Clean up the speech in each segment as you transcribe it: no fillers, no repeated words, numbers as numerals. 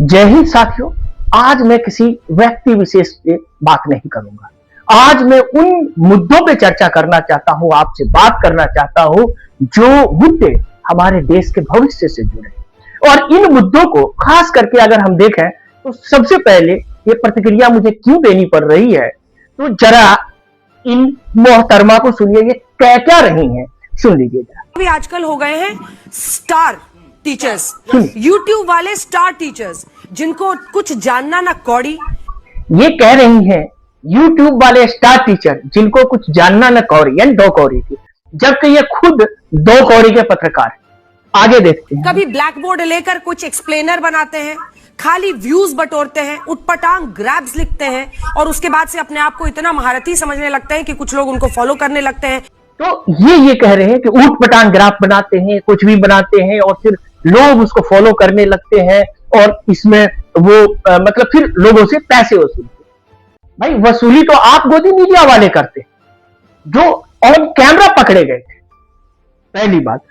जय हिंद साथियों। आज मैं किसी व्यक्ति विशेष पे बात नहीं करूंगा। आज मैं उन मुद्दों पे चर्चा करना चाहता हूं, आपसे बात करना चाहता हूं जो मुद्दे हमारे देश के भविष्य से जुड़े हैं। और इन मुद्दों को खास करके अगर हम देखें तो सबसे पहले ये प्रतिक्रिया मुझे क्यों देनी पड़ रही है, तो जरा इन मोहतरमा को सुनिए, ये क्या क्या रही हैं, सुन लीजिए जरा। अभी आजकल हो गए हैं स्टार टीचर्स, यूट्यूब वाले स्टार टीचर्स जिनको कुछ जानना ना कौड़ी। ये कह रही हैं यूट्यूब वाले स्टार टीचर जिनको कुछ जानना न कौड़ी, यानी दो कौड़ी की, जबकि ये खुद दो कौड़ी के पत्रकार हैं। आगे देखते हैं। कभी ब्लैक बोर्ड लेकर कुछ एक्सप्लेनर बनाते हैं, खाली व्यूज बटोरते हैं, उटपटांग ग्रैब्स लिखते हैं और उसके बाद से अपने आप को इतना महारथी समझने लगते हैं कि कुछ लोग उनको फॉलो करने लगते हैं। तो ये कह रहे हैं कि ऊट पटांग ग्राफ बनाते हैं, कुछ भी बनाते हैं और फिर लोग उसको फॉलो करने लगते हैं और इसमें वो मतलब फिर लोगों से पैसे वसूलते हैं। भाई वसूली तो आप गोदी मीडिया वाले करते जो ऑन कैमरा पकड़े गए थे, पहली बात।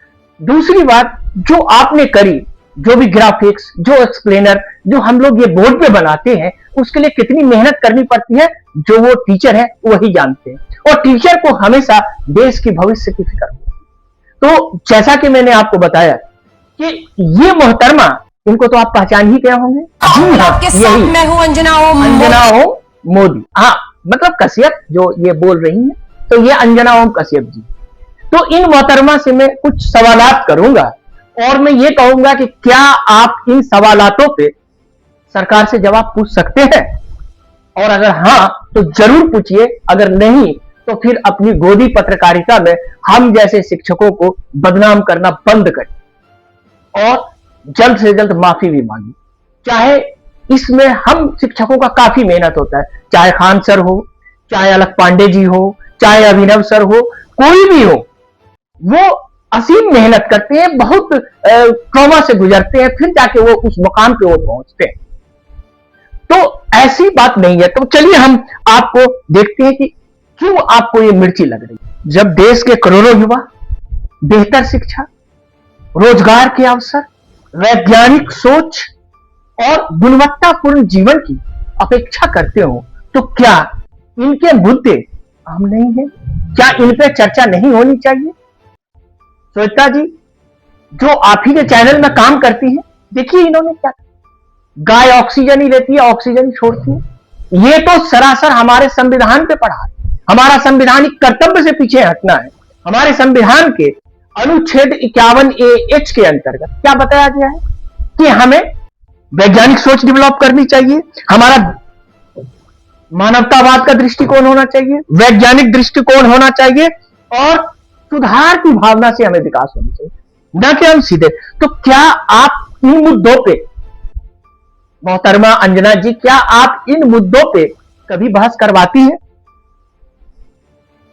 दूसरी बात, जो आपने करी, जो भी ग्राफिक्स, जो एक्सप्लेनर, जो हम लोग ये बोर्ड पे बनाते हैं, उसके लिए कितनी मेहनत करनी पड़ती है, जो वो टीचर है वही जानते हैं। और टीचर को हमेशा देश के भविष्य की फिक्र होती है। तो जैसा कि मैंने आपको बताया कि ये मोहतरमा, इनको तो आप पहचान ही गए होंगे। जी हाँ, यही मैं हूं अंजना ओम मोदी। हाँ, मतलब कश्यप जो ये बोल रही हैं, तो ये अंजना ओम कश्यप जी। तो इन मोहतरमा से मैं कुछ सवालात करूंगा और मैं ये कहूंगा कि क्या आप इन सवालातों पे सरकार से जवाब पूछ सकते हैं, और अगर हाँ तो जरूर पूछिए, अगर नहीं तो फिर अपनी गोदी पत्रकारिता में हम जैसे शिक्षकों को बदनाम करना बंद करें और जल्द से जल्द माफी भी मांगी। चाहे इसमें हम शिक्षकों का काफी मेहनत होता है, चाहे खान सर हो, चाहे अलक पांडे जी हो, चाहे अभिनव सर हो, कोई भी हो, वो असीम मेहनत करते हैं, बहुत ट्रॉमा से गुजरते हैं, फिर जाके वो उस मुकाम पे वो पहुंचते हैं। तो ऐसी बात नहीं है। तो चलिए हम आपको देखते हैं कि क्यों आपको ये मिर्ची लग रही है। जब देश के करोड़ों युवा बेहतर शिक्षा, रोजगार के अवसर, वैज्ञानिक सोच और गुणवत्तापूर्ण जीवन की अपेक्षा करते हो, तो क्या इनके मुद्दे आम नहीं है? क्या इन पे चर्चा नहीं होनी चाहिए? श्वेता जी, जो आप ही के चैनल में काम करती हैं, देखिए इन्होंने क्या, गाय ऑक्सीजन ही लेती है, ऑक्सीजन ही छोड़ती है। ये तो सरासर हमारे संविधान पे पढ़ा है। हमारा संविधानिक कर्तव्य से पीछे हटना है। हमारे संविधान के अनुच्छेद 51A(H) के अंतर्गत क्या बताया गया है कि हमें वैज्ञानिक सोच डेवलप करनी चाहिए, हमारा मानवतावाद का दृष्टिकोण होना चाहिए, वैज्ञानिक दृष्टिकोण होना चाहिए और सुधार की भावना से हमें विकास होना चाहिए, न कि हम सीधे। तो क्या आप इन मुद्दों पे, मोहतरमा अंजना जी, क्या आप इन मुद्दों पे कभी बहस करवाती हैं?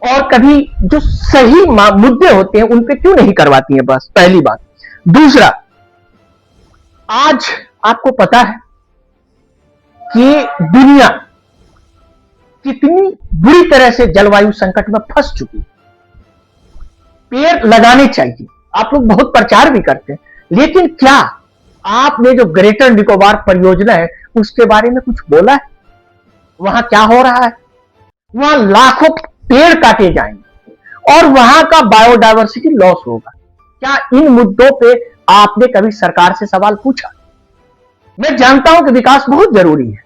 और कभी जो सही मुद्दे होते हैं उन पे क्यों नहीं करवाती हैं बस? पहली बात। दूसरा, आज आपको पता है कि दुनिया कितनी बुरी तरह से जलवायु संकट में फंस चुकी है। पेड़ लगाने चाहिए, आप लोग बहुत प्रचार भी करते हैं, लेकिन क्या आपने जो ग्रेटर निकोबार परियोजना है उसके बारे में कुछ बोला है? वहां क्या हो रहा है? वहां लाखों पेड़ काटे जाएंगे और वहां का बायोडायवर्सिटी लॉस होगा। क्या इन मुद्दों पे आपने कभी सरकार से सवाल पूछा? मैं जानता हूं कि विकास बहुत जरूरी है,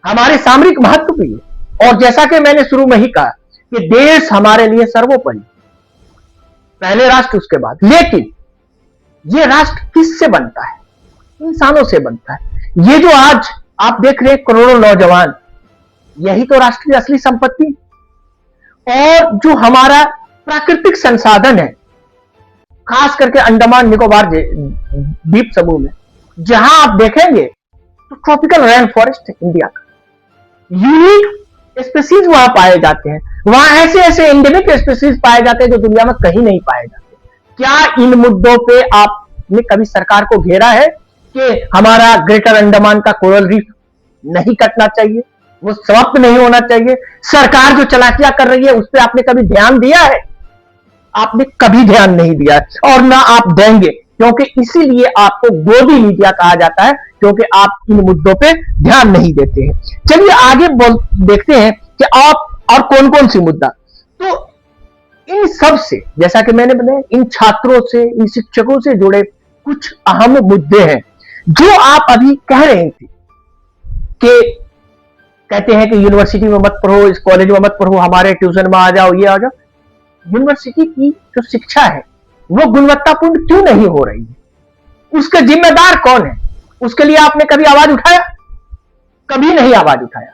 हमारे सामरिक महत्व भी है, और जैसा कि मैंने शुरू में ही कहा कि देश हमारे लिए सर्वोपरि, पहले राष्ट्र उसके बाद। लेकिन ये राष्ट्र किससे बनता है? इंसानों से बनता है। ये जो आज आप देख रहे हैं करोड़ों नौजवान, यही तो राष्ट्र की असली संपत्ति। और जो हमारा प्राकृतिक संसाधन है, खास करके अंडमान निकोबार द्वीप समूह में, जहां आप देखेंगे तो ट्रॉपिकल रेन फॉरेस्ट है इंडिया का, यूनिक स्पीसीज वहां पाए जाते हैं, वहां ऐसे ऐसे एंडेमिक स्पीसीज पाए जाते हैं जो दुनिया में कहीं नहीं पाए जाते। क्या इन मुद्दों पे आपने कभी सरकार को घेरा है कि हमारा ग्रेटर अंडमान का कोरल रीफ नहीं कटना चाहिए, वो समाप्त नहीं होना चाहिए? सरकार जो चालाकियां कर रही है उस पर आपने कभी ध्यान दिया है? आपने कभी ध्यान नहीं दिया और ना आप देंगे, क्योंकि इसीलिए आपको गोदी मीडिया कहा जाता है, क्योंकि आप इन मुद्दों पे ध्यान नहीं देते हैं। चलिए आगे देखते हैं कि आप और कौन कौन सी मुद्दा। तो इन सब से, जैसा कि मैंने बताया, इन छात्रों से, इन शिक्षकों से जुड़े कुछ अहम मुद्दे हैं जो आप अभी कह रहे थे कि कहते हैं कि यूनिवर्सिटी में मत पढ़ो, इस कॉलेज में मत पढ़ो, हमारे ट्यूशन में आ जाओ, ये आ जाओ। यूनिवर्सिटी की जो शिक्षा है वो गुणवत्तापूर्ण क्यों नहीं हो रही है? उसका जिम्मेदार कौन है? उसके लिए आपने कभी आवाज उठाया? कभी नहीं आवाज उठाया।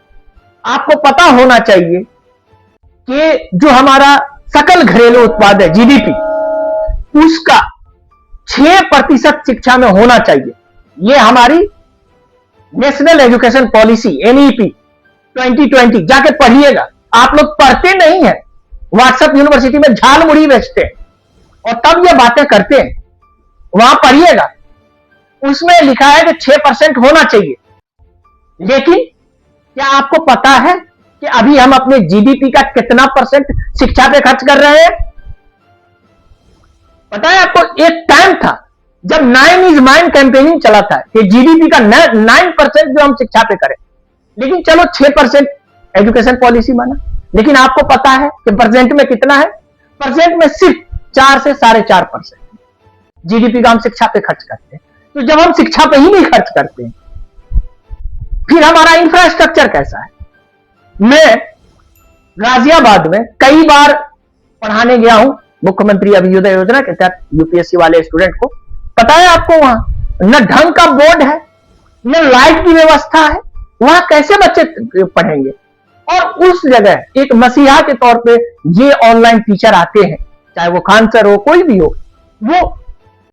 आपको पता होना चाहिए कि जो हमारा सकल घरेलू उत्पाद है, जीडीपी, उसका 6% शिक्षा में होना चाहिए। यह हमारी नेशनल एजुकेशन पॉलिसी एनईपी 2020, जाके पढ़िएगा। आप लोग पढ़ते नहीं है, व्हाट्सएप यूनिवर्सिटी में झाल मुड़ी बेचते हैं और तब ये बातें करते हैं। वहां पढ़िएगा, उसमें लिखा है कि 6% होना चाहिए। लेकिन क्या आपको पता है कि अभी हम अपने जीडीपी का कितना % शिक्षा पे खर्च कर रहे हैं? पता है आपको? एक टाइम था जब 9 इज माइन कैंपेनिंग चला था कि जीडीपी का 9% जो हम शिक्षा पे करें, लेकिन चलो 6% एजुकेशन पॉलिसी माना। लेकिन आपको पता है कि परसेंट में कितना है? परसेंट में सिर्फ 4 से 4.5% जीडीपी का हम शिक्षा पे खर्च करते हैं। तो जब हम शिक्षा पे ही नहीं खर्च करते हैं, फिर हमारा इंफ्रास्ट्रक्चर कैसा है? मैं गाजियाबाद में कई बार पढ़ाने गया हूं, मुख्यमंत्री अभ्युदय योजना के तहत यूपीएससी वाले स्टूडेंट को। पता है आपको, वहां न ढंग का बोर्ड है, न लाइट की व्यवस्था है। वहां कैसे बच्चे पढ़ेंगे? और उस जगह एक मसीहा के तौर पे ये ऑनलाइन टीचर आते हैं, चाहे वो खान सर हो, कोई भी हो, वो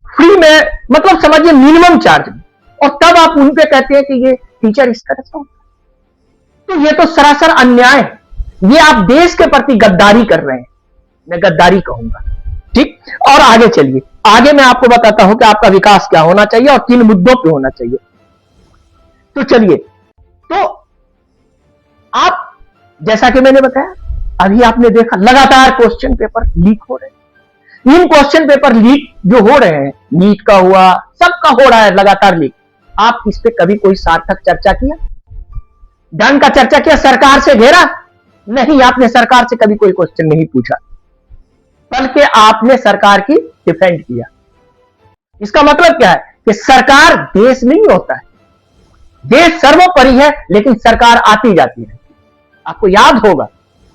फ्री में, मतलब समझिए मिनिमम चार्ज में, और तब आप उन पे कहते हैं कि ये टीचर इस तरह से होता है। तो ये तो सरासर अन्याय है। ये आप देश के प्रति गद्दारी कर रहे हैं, मैं गद्दारी कहूंगा। ठीक, और आगे चलिए, आगे मैं आपको बताता हूं कि आपका विकास क्या होना चाहिए और किन मुद्दों पे होना चाहिए। तो चलिए, तो आप, जैसा कि मैंने बताया, अभी आपने देखा लगातार क्वेश्चन पेपर लीक हो रहे हैं। इन क्वेश्चन पेपर लीक जो हो रहे हैं, नीट का हुआ, सबका हो रहा है लगातार लीक। आप इस पे कभी कोई सार्थक चर्चा किया? ढंग का चर्चा किया? सरकार से घेरा? नहीं, आपने सरकार से कभी कोई क्वेश्चन नहीं पूछा, बल्कि आपने सरकार की डिफेंड किया। इसका मतलब क्या है कि सरकार देश नहीं होता है, देश सर्वोपरि है, लेकिन सरकार आती जाती है। आपको याद होगा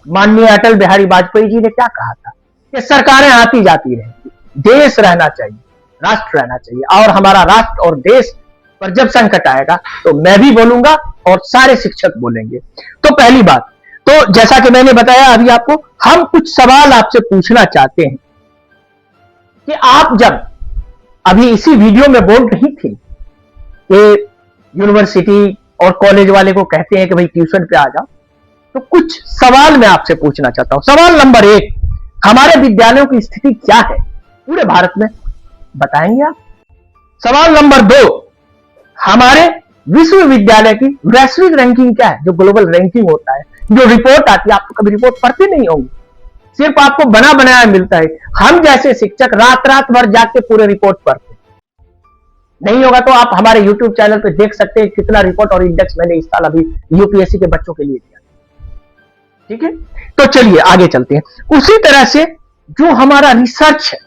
माननीय अटल बिहारी वाजपेयी जी ने क्या कहा था कि सरकारें आती जाती रहेंगी, देश रहना चाहिए, राष्ट्र रहना चाहिए। और हमारा राष्ट्र और देश पर जब संकट आएगा तो मैं भी बोलूंगा और सारे शिक्षक बोलेंगे। तो पहली बात, तो जैसा कि मैंने बताया अभी आपको, हम कुछ सवाल आपसे पूछना चाहते हैं कि आप जब अभी इसी वीडियो में बोल रही थी कि यूनिवर्सिटी और कॉलेज वाले को कहते हैं कि भाई ट्यूशन पे आ जाओ, तो कुछ सवाल मैं आपसे पूछना चाहता हूं। सवाल नंबर 1, हमारे विद्यालयों की स्थिति क्या है पूरे भारत में, बताएंगे आप? सवाल नंबर 2, हमारे विश्वविद्यालय की वैश्विक रैंकिंग क्या है? जो ग्लोबल रैंकिंग होता है, जो रिपोर्ट आती है, आप तो कभी रिपोर्ट पढ़ते नहीं होंगे, सिर्फ आपको बना बनाया मिलता है। हम जैसे शिक्षक रात रात भर जाग के पूरे रिपोर्ट पढ़ते नहीं होगा तो आप हमारे YouTube चैनल पे देख सकते हैं कितना रिपोर्ट और इंडेक्स मैंने इस साल अभी यूपीएससी के बच्चों के लिए दिया। ठीक है, तो चलिए आगे चलते हैं। उसी तरह से जो हमारा रिसर्च है,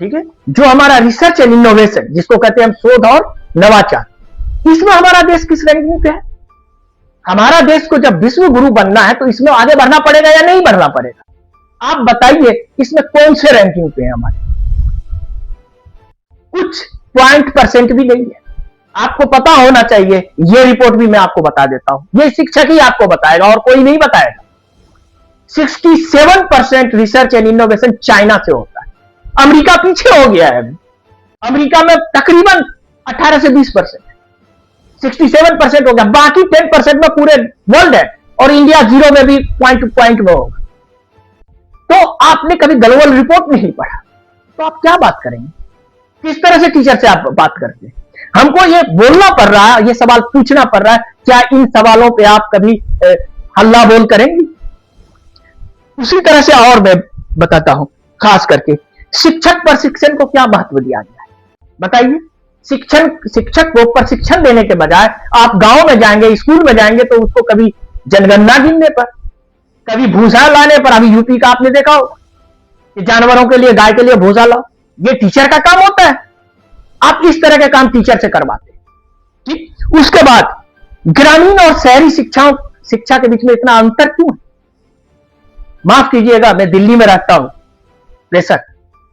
ठीक है, जो हमारा रिसर्च एंड इनोवेशन, जिसको कहते हैं हम शोध और नवाचार, इसमें हमारा देश किस रैंकिंग पे है? हमारा देश को जब विश्व गुरु बनना है तो इसमें आगे बढ़ना पड़ेगा या नहीं बढ़ना पड़ेगा? आप बताइए, इसमें कौन से रैंकिंग पे है हमारे? कुछ % भी नहीं है। आपको पता होना चाहिए, यह रिपोर्ट भी मैं आपको बता देता हूं, यह शिक्षक ही आपको बताएगा और कोई नहीं बताएगा। 67% रिसर्च एंड इनोवेशन चाइना से होता है। अमेरिका पीछे हो गया है। अमेरिका में तकरीबन 18 से 20%, 67% हो गया, बाकी 10% में पूरे वर्ल्ड है, और इंडिया 0 में भी पॉइंट में होगा। तो आपने कभी ग्लोबल रिपोर्ट नहीं पढ़ा, तो आप क्या बात करेंगे? किस तरह से टीचर से आप बात करते हैं? हमको ये बोलना पड़ रहा है, ये सवाल पूछना पड़ रहा है, क्या इन सवालों पे आप कभी हल्ला बोल करेंगे? उसी तरह से और मैं बताता हूं, खास करके शिक्षक प्रशिक्षण को क्या महत्व दिया गया है बताइए। शिक्षक को प्रशिक्षण देने के बजाय आप गांव में जाएंगे, स्कूल में जाएंगे तो उसको कभी जनगणना गिनने पर, कभी भूसा लाने पर, अभी यूपी का आपने देखा होगा कि जानवरों के लिए, गाय के लिए भूसा लाओ, ये टीचर का काम होता है। आप इस तरह के काम टीचर से करवाते हैं। ठीक, उसके बाद ग्रामीण और शहरी शिक्षा के बीच में इतना अंतर क्यों है? माफ कीजिएगा, मैं दिल्ली में रहता हूं, बेशक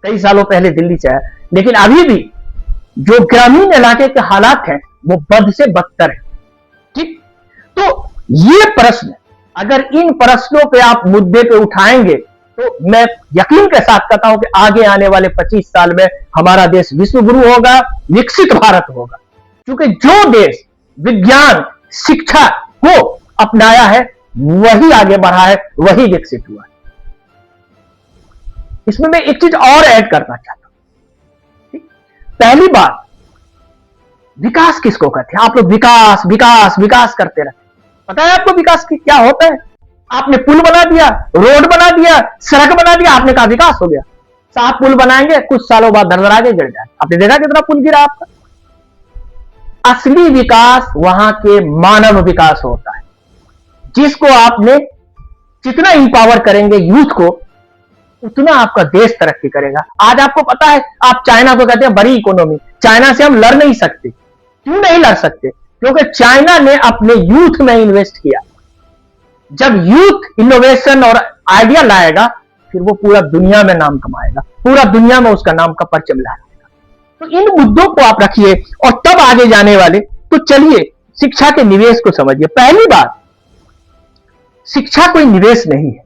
कई सालों पहले दिल्ली से आया, लेकिन अभी भी जो ग्रामीण इलाके के हालात हैं वो बद से बदतर है। ठीक, तो ये प्रश्न, अगर इन प्रश्नों पे आप मुद्दे पे उठाएंगे तो मैं यकीन के साथ कहता हूं कि आगे आने वाले 25 साल में हमारा देश विश्व गुरु होगा, विकसित भारत होगा। क्योंकि जो देश विज्ञान शिक्षा को अपनाया है वही आगे बढ़ा है, वही विकसित हुआ है। इसमें मैं एक चीज और ऐड करना चाहता हूं। पहली बात, विकास किसको कहते हैं? आप लोग विकास विकास विकास करते रहते, पता है आपको विकास की क्या होता है? आपने पुल बना दिया, रोड बना दिया, सड़क बना दिया, आपने कहा विकास हो गया। साफ पुल बनाएंगे, कुछ सालों बाद धड़धड़ा के गिर जाए। आपने देखा कितना पुल गिरा आपका? असली विकास वहां के मानव विकास होता है, जिसको आपने जितना इंपावर करेंगे यूथ को, उतना आपका देश तरक्की करेगा। आज आपको पता है, आप चाइना को कहते हैं बड़ी इकोनॉमी, चाइना से हम लड़ नहीं सकते। क्यों नहीं लड़ सकते? क्योंकि चाइना ने अपने यूथ में इन्वेस्ट किया। जब यूथ इनोवेशन और आइडिया लाएगा, फिर वो पूरा दुनिया में नाम कमाएगा, पूरा दुनिया में उसका नाम का परचम लहराएगा। तो इन मुद्दों को आप रखिए और तब आगे जाने वाले। तो चलिए शिक्षा के निवेश को समझिए। पहली बात, शिक्षा कोई निवेश नहीं है।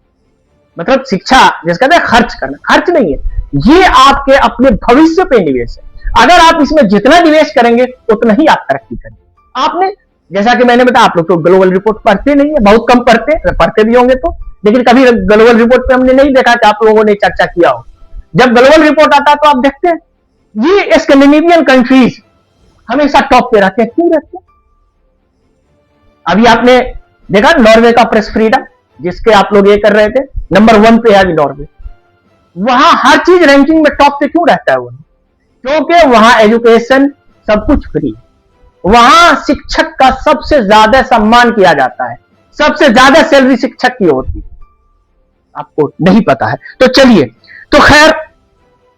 मतलब शिक्षा जिसका कहते हैं खर्च करना, खर्च नहीं है, ये आपके अपने भविष्य पे निवेश है। अगर आप इसमें जितना निवेश करेंगे उतना ही आप तरक्की करेंगे। आपने, जैसा कि मैंने बताया, आप लोग तो ग्लोबल रिपोर्ट पढ़ते नहीं है, बहुत कम पढ़ते भी होंगे तो, लेकिन कभी ग्लोबल रिपोर्ट पे हमने नहीं देखा कि आप लोगों ने चर्चा किया हो। जब ग्लोबल रिपोर्ट आता है तो आप देखते हैं ये स्कैंडिनेवियन कंट्रीज हमेशा टॉप पे रहते हैं। क्यों रहते हैं? अभी आपने देखा नॉर्वे का प्रेस फ्रीडम, जिसके आप लोग ये कर रहे थे, नंबर 1 पे है अभी नॉर्वे। वहां हर चीज रैंकिंग में टॉप पे क्यों रहता है वो? क्योंकि वहां एजुकेशन सब कुछ फ्री, वहां शिक्षक का सबसे ज्यादा सम्मान किया जाता है, सबसे ज्यादा सैलरी शिक्षक की होती है। आपको नहीं पता है तो चलिए, तो खैर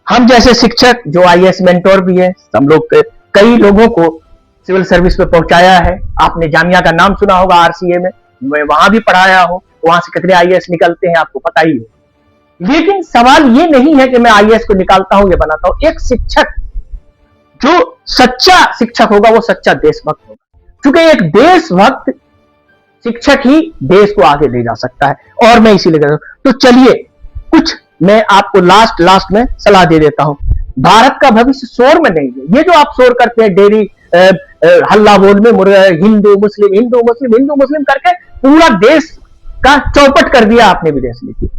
हम जैसे शिक्षक जो आईएएस मेंटोर भी है, हम लोग कई लोगों को सिविल सर्विस पे पहुंचाया है। आपने जामिया का नाम सुना होगा, आरसीए में, मैं वहां भी पढ़ाया हूं, वहां से कितने आईएएस निकलते हैं आपको पता ही है। लेकिन सवाल ये नहीं है कि मैं आईएएस को निकालता हूं या बनाता हूं। एक शिक्षक जो सच्चा शिक्षक होगा वो सच्चा देशभक्त होगा, क्योंकि एक देशभक्त शिक्षक ही देश को आगे ले जा सकता है। और मैं इसीलिए कहता हूं, तो चलिए कुछ मैं आपको लास्ट में सलाह दे देता हूं। भारत का भविष्य शोर में नहीं है। ये जो आप शोर करते हैं डेली हल्ला बोल में, हिंदू मुस्लिम हिंदू मुस्लिम हिंदू मुस्लिम करके पूरा देश का चौपट कर दिया आपने विदेश नीति।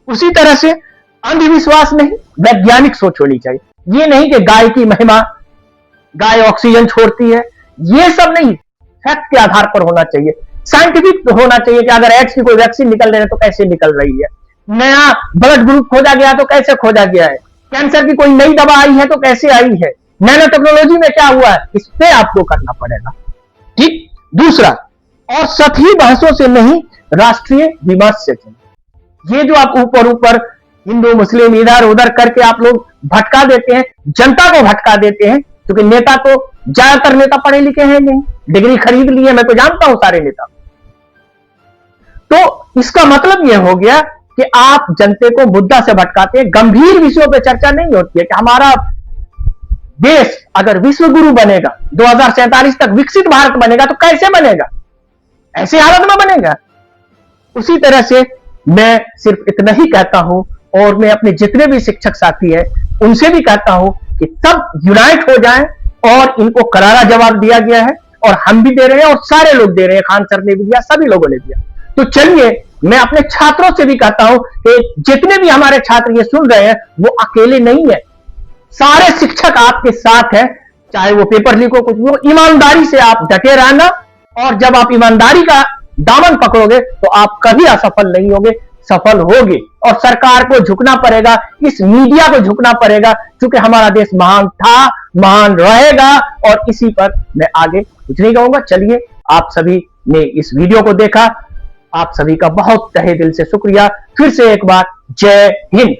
उसी तरह से अंधविश्वास नहीं, वैज्ञानिक सोच होनी चाहिए। ये नहीं कि गाय की महिमा, गाय ऑक्सीजन छोड़ती है, ये सब नहीं, फैक्ट के आधार पर होना चाहिए, साइंटिफिक होना चाहिए कि अगर एड्स की कोई वैक्सीन निकल रही है तो कैसे निकल रही है, नया ब्लड ग्रुप खोजा गया तो कैसे खोजा गया है, कैंसर की कोई नई दवा आई है तो कैसे आई है, नैनो टेक्नोलॉजी में क्या हुआ है, इस पे आपको करना पड़ेगा। ठीक, दूसरा, और सतही बहसों से नहीं, राष्ट्रीय विमर्श से चलिए। ये जो आप ऊपर हिंदू मुस्लिम इधर उधर करके आप लोग भटका देते हैं, जनता को भटका देते हैं, क्योंकि नेता तो ज्यादातर नेता पढ़े लिखे हैं नहीं, डिग्री खरीद ली है, मैं तो जानता हूं सारे नेता। तो इसका मतलब यह हो गया कि आप जनता को मुद्दा से भटकाते हैं, गंभीर विषयों पर चर्चा नहीं होती है कि हमारा देश अगर विश्व गुरु बनेगा, 2047 तक विकसित भारत बनेगा, तो कैसे बनेगा, ऐसे हालत में बनेगा। उसी तरह से मैं सिर्फ इतना ही कहता हूं, और मैं अपने जितने भी शिक्षक साथी हैं उनसे भी कहता हूं कि सब यूनाइट हो जाएं, और इनको करारा जवाब दिया गया है, और हम भी दे रहे हैं और सारे लोग दे रहे हैं, खान सर ने भी दिया, सभी लोगों ने दिया। तो चलिए, मैं अपने छात्रों से भी कहता हूं कि जितने भी हमारे छात्र ये सुन रहे हैं वो अकेले नहीं है, सारे शिक्षक आपके साथ हैं, चाहे वो पेपर लीक हो, कुछ भी हो, ईमानदारी से आप डटे रहना। और जब आप ईमानदारी का दामन पकड़ोगे तो आप कभी असफल नहीं होगे, सफल होगे। और सरकार को झुकना पड़ेगा, इस मीडिया को झुकना पड़ेगा, क्योंकि हमारा देश महान था, महान रहेगा, और इसी पर मैं आगे कुछ नहीं कहूंगा। चलिए, आप सभी ने इस वीडियो को देखा, आप सभी का बहुत तहे दिल से शुक्रिया। फिर से एक बार जय हिंद।